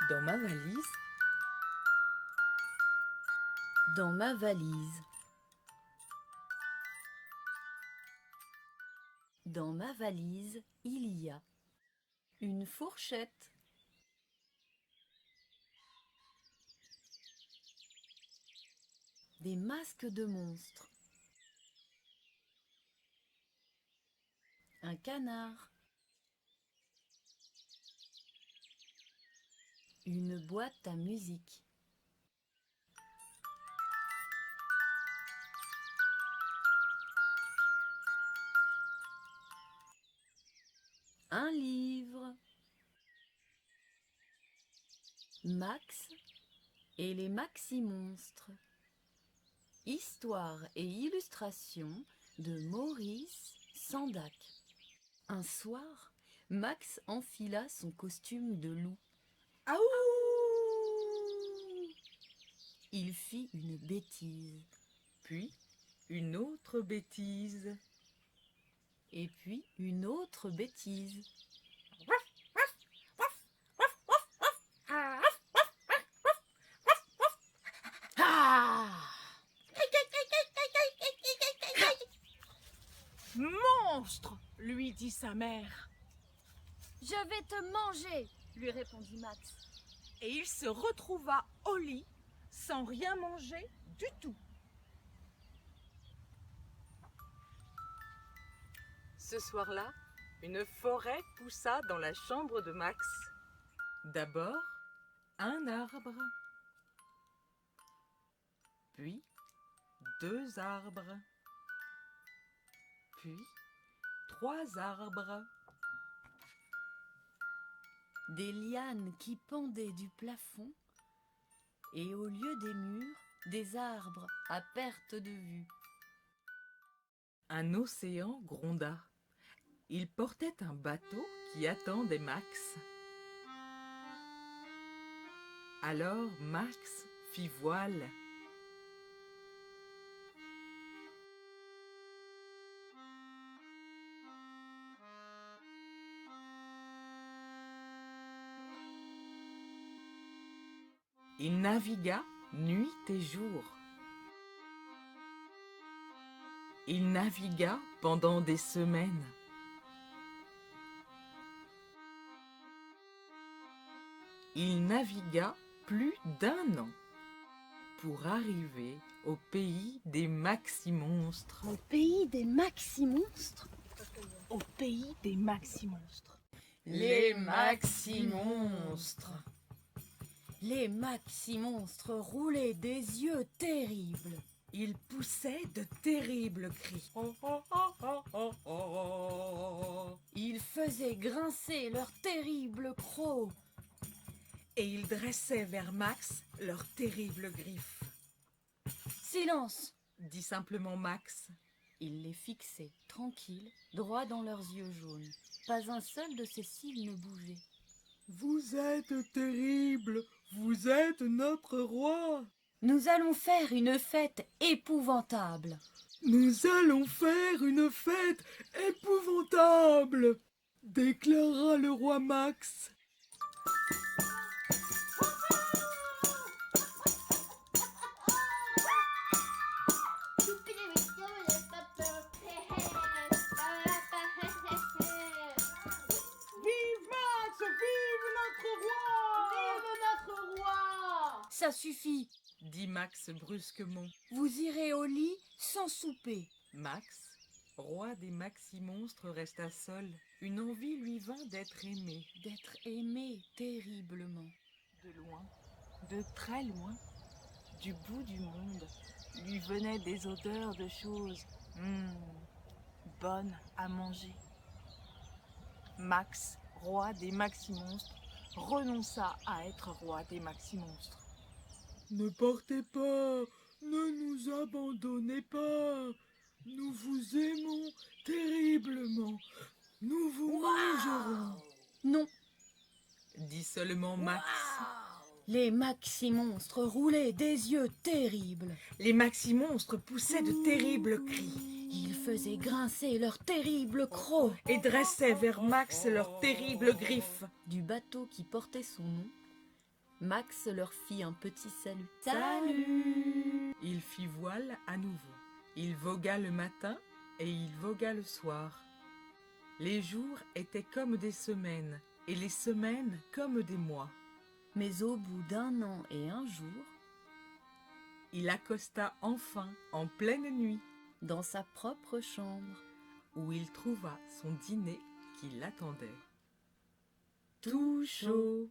Dans ma valise, Dans ma valise. Dans ma valise, il y a une fourchette, des masques de monstres, un canard, une boîte à musique, un livre, Max et les Maxi-Monstres. Histoire et illustration de Maurice Sandac. Un soir, Max enfila son costume de loup. aouh! Il fit une bêtise, Puis une autre bêtise. et puis une autre bêtise. Ah! Monstre, lui dit sa mère. Je vais te manger, lui répondit Max. Et il se retrouva au lit sans rien manger du tout. Ce soir-là, une forêt poussa dans la chambre de Max. D'abord, un arbre. Puis, 2 arbres. Puis, 3 arbres. Des lianes qui pendaient du plafond, et au lieu des murs, des arbres à perte de vue. Un océan gronda. Il portait un bateau qui attendait Max. Alors Max fit voile. Il navigua nuit et jour. Il navigua pendant des semaines. Il navigua plus d'1 an pour arriver au pays des Maxi-Monstres. Au pays des Maxi-Monstres? Au pays des Maxi-Monstres. Les Maxi-Monstres. Les Maxi-Monstres roulaient des yeux terribles. Ils poussaient de terribles cris. Ils faisaient grincer leurs terribles crocs. Et ils dressaient vers Max leurs terribles griffes. Silence! Dit simplement Max. Il les fixait, tranquilles, droit dans leurs yeux jaunes. Pas un seul de ses cils ne bougeait. Vous êtes terrible, vous êtes notre roi. Nous allons faire une fête épouvantable. Nous allons faire une fête épouvantable, déclara le roi Max. Vive Max, vive notre roi! Vive notre roi! Ça suffit. Dit Max brusquement. Vous irez au lit sans souper. Max, roi des Maxi-Monstres, resta seul. Une envie lui vint d'être aimé. D'être aimé terriblement. De loin, de très loin, du bout du monde, lui venaient des odeurs de choses bonnes à manger. Max, roi des Maxi-Monstres, renonça à être roi des Maxi-Monstres. Ne partez pas, ne nous abandonnez pas. Nous vous aimons terriblement. Nous vous mangerons. Non, Dit seulement Max. les Maxi-Monstres roulaient des yeux terribles. Les Maxi-Monstres poussaient de terribles cris Ils faisaient grincer leurs terribles crocs. et dressaient vers Max leurs terribles griffes. Du bateau qui portait son nom, Max leur fit un petit salut. Salut! Il fit voile à nouveau. Il vogua le matin et il vogua le soir. Les jours étaient comme des semaines et les semaines comme des mois. Mais au bout d'1 an et 1 jour, Il accosta enfin en pleine nuit dans sa propre chambre, où il trouva son dîner qui l'attendait. Tout chaud.